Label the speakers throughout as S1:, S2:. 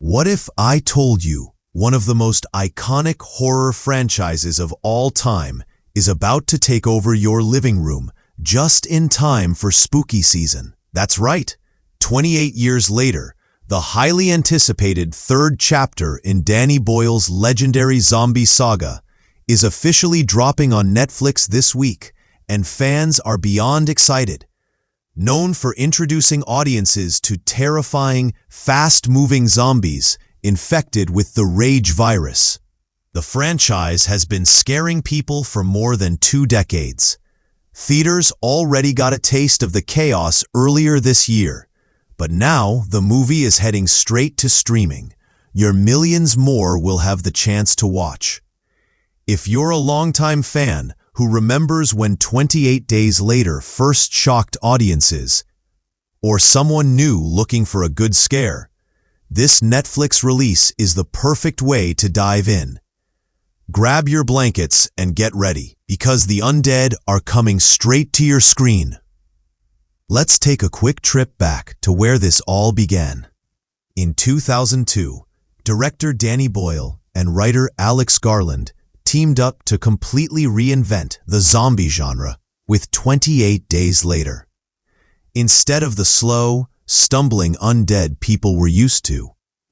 S1: What if I told you one of the most iconic horror franchises of all time is about to take over your living room just in time for spooky season? That's right. 28 years later, the highly anticipated third chapter in Danny Boyle's legendary zombie saga is officially dropping on Netflix this week, and fans are beyond excited. Known for introducing audiences to terrifying, fast-moving zombies infected with the Rage virus, the franchise has been scaring people for more than 2 decades. Theaters already got a taste of the chaos earlier this year, but now the movie is heading straight to streaming. Your millions more will have the chance to watch. If you're a longtime fan who remembers when 28 Days Later first shocked audiences, or someone new looking for a good scare, this Netflix release is the perfect way to dive in. Grab your blankets and get ready, because the undead are coming straight to your screen. Let's take a quick trip back to where this all began. In 2002, director Danny Boyle and writer Alex Garland teamed up to completely reinvent the zombie genre with 28 Days Later. Instead of the slow, stumbling undead people were used to,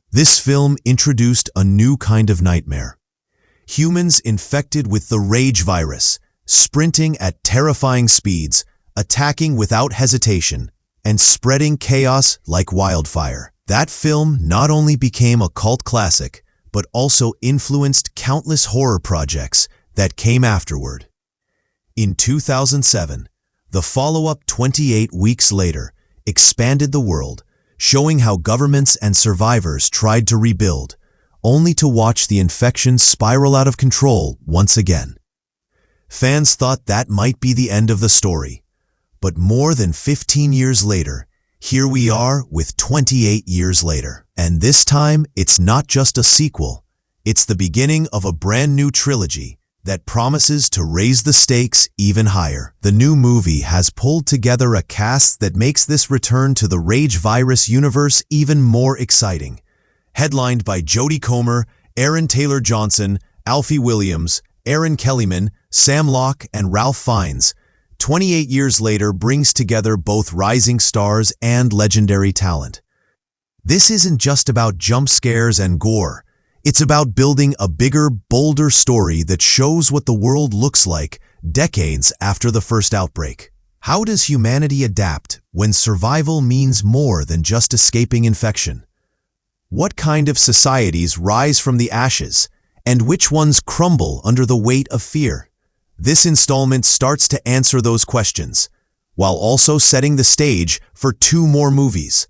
S1: this film introduced a new kind of nightmare. Humans infected with the Rage virus, sprinting at terrifying speeds, attacking without hesitation, and spreading chaos like wildfire. That film not only became a cult classic, but also influenced countless horror projects that came afterward. In 2007, the follow-up 28 Weeks Later expanded the world, showing how governments and survivors tried to rebuild, only to watch the infection spiral out of control once again. Fans thought that might be the end of the story, but more than 15 years later, here we are with 28 Years Later. And this time, it's not just a sequel. It's the beginning of a brand new trilogy that promises to raise the stakes even higher. The new movie has pulled together a cast that makes this return to the Rage virus universe even more exciting. Headlined by Jodie Comer, Aaron Taylor Johnson, Alfie Williams, Aaron Kellyman, Sam Locke, and Ralph Fiennes, 28 Years Later brings together both rising stars and legendary talent. This isn't just about jump scares and gore. It's about building a bigger, bolder story that shows what the world looks like decades after the first outbreak. How does humanity adapt when survival means more than just escaping infection? What kind of societies rise from the ashes, and which ones crumble under the weight of fear? This installment starts to answer those questions, while also setting the stage for 2 more movies.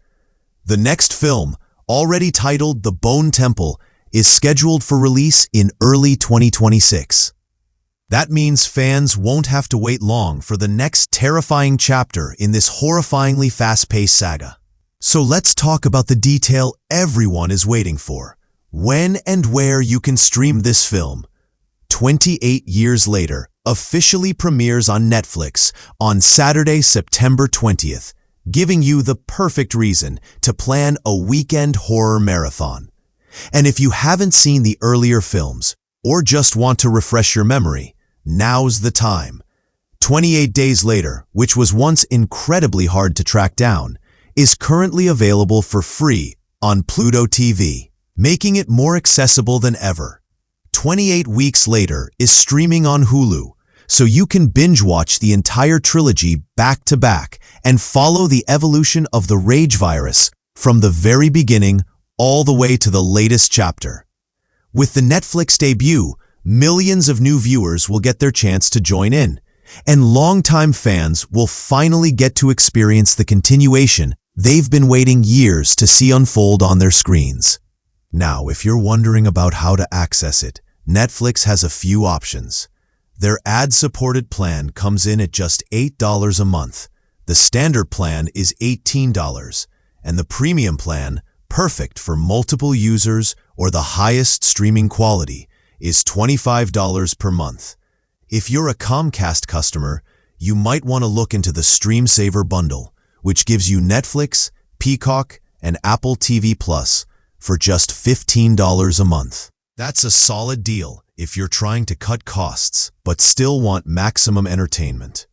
S1: The next film, already titled The Bone Temple, is scheduled for release in early 2026. That means fans won't have to wait long for the next terrifying chapter in this horrifyingly fast-paced saga. So let's talk about the detail everyone is waiting for: when and where you can stream this film. 28 Years Later officially premieres on Netflix on Saturday, September 20th, giving you the perfect reason to plan a weekend horror marathon. And if you haven't seen the earlier films, or just want to refresh your memory, now's the time. 28 Days Later, which was once incredibly hard to track down, is currently available for free on Pluto TV, making it more accessible than ever. 28 Weeks Later is streaming on Hulu, so you can binge-watch the entire trilogy back-to-back and follow the evolution of the Rage virus from the very beginning all the way to the latest chapter. With the Netflix debut, millions of new viewers will get their chance to join in, and longtime fans will finally get to experience the continuation they've been waiting years to see unfold on their screens. Now, if you're wondering about how to access it, Netflix has a few options. Their ad-supported plan comes in at just $8 a month. The standard plan is $18, and the premium plan, perfect for multiple users or the highest streaming quality, is $25 per month. If you're a Comcast customer, you might want to look into the Stream Saver bundle, which gives you Netflix, Peacock, and Apple TV Plus for just $15 a month. That's a solid deal if you're trying to cut costs, but still want maximum entertainment.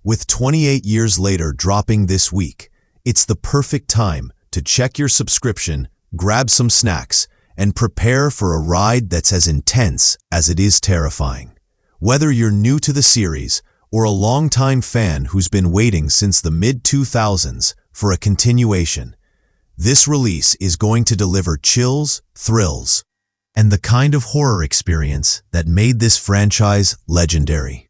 S1: With 28 years later dropping this week, it's the perfect time to check your subscription, grab some snacks, and prepare for a ride that's as intense as it is terrifying. Whether you're new to the series or a longtime fan who's been waiting since the mid-2000s for a continuation, this release is going to deliver chills, thrills, and the kind of horror experience that made this franchise legendary.